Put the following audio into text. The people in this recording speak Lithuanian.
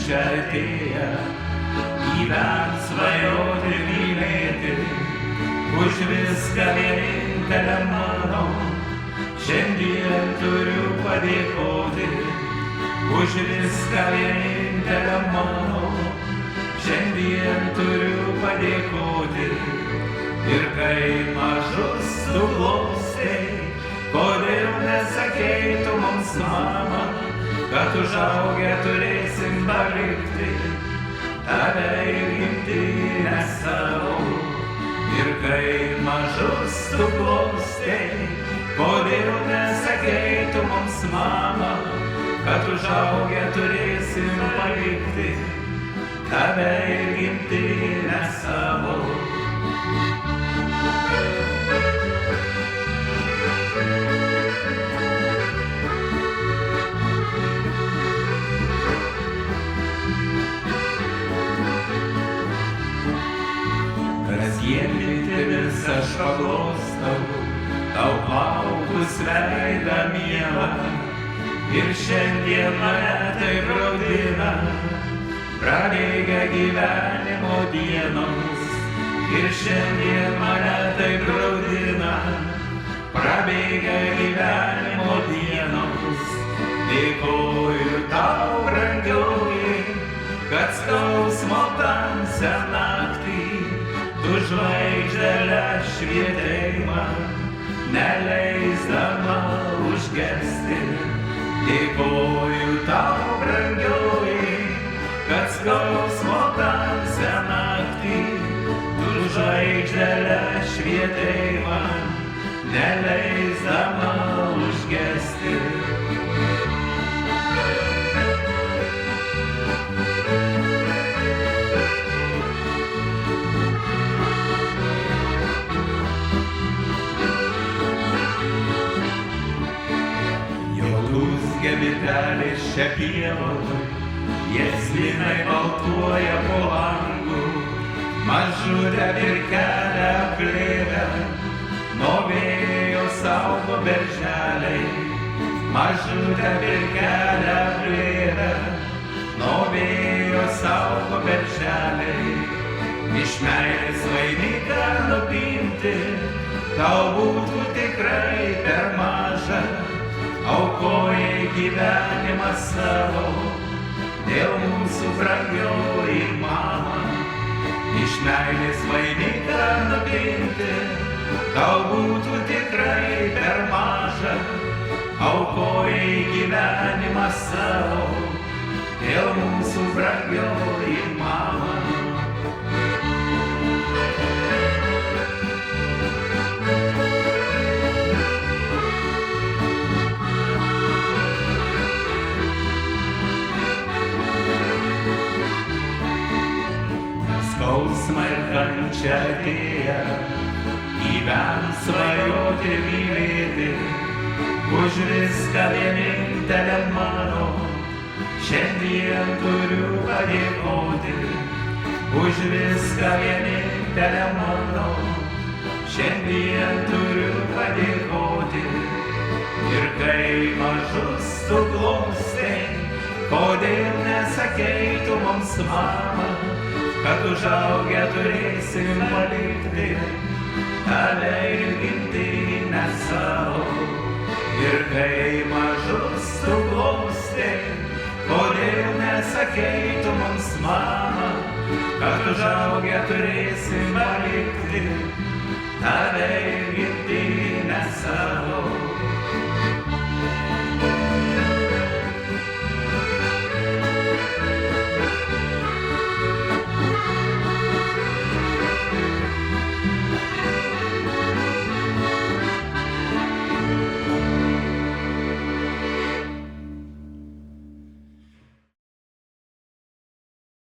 kančia atėję, gyvent, svajoti, mylėti, už viską vienintelę mano, šiandien turiu padėkoti, už viską vienintelę mano, šiandien turiu padėkoti. Ir kai mažus tu glostei, kodėl nesakei tu mums, mama, kad užaugę turėsim palikti tave ir gimtinę savo. Ir kai mažus tu glostei, kodėl nesakei tu mums, mama, kad užaugę turėsim palikti tave ir gimtinę savo. Kasdien mintimis aš paglostau tau plaukus veidą mielą, ir šiandien mane taip raudina prabėgę gyvenimo dienos. Ir šiandien mane taip raudina prabėgę gyvenimo dienos. Dėkoju tau, brangioji, kad skausmo tamsią naktį tu žvaigždelę švietei man, neleisdama užgesti. Dėkoju tau, brangioji, kad skausmo tamsią naktį tu žvaigždelę švietei man, neleisdama užgesti. Vitelės čia pievoj, jazminai baltuoja po langu, mažutę virkelę apglėbę, nuo vėjo saugo berželiai. Mažutę virkelę apglėbę, nuo vėjo saugo berželiai. Iš meilės vainiką nupinti tau būtų tikrai per maža. Aukojai gyvenimą savo dėl mūsų, brangioji mama. Iš meilės vainiką nupinti tau būtų tikrai per maža. Aukojai gyvenimą savo dėl mūsų, brangioji mama. Skausmą ir kančią atėję, gyvent, svajoti, mylėti, už viską vienintelę mano, šiandien turiu padėkoti. Už viską vienintelę mano, šiandien turiu padėkoti. Ir kai mažus tu glostei, kodėl nesakei tu mums, mama, kad užaugę turėsim palikti tave ir gimtinę savo. Ir kai mažus tu glostei, kodėl nesakei tu mums, mama, kad užaugę turėsim palikti tave ir gimtinę savo.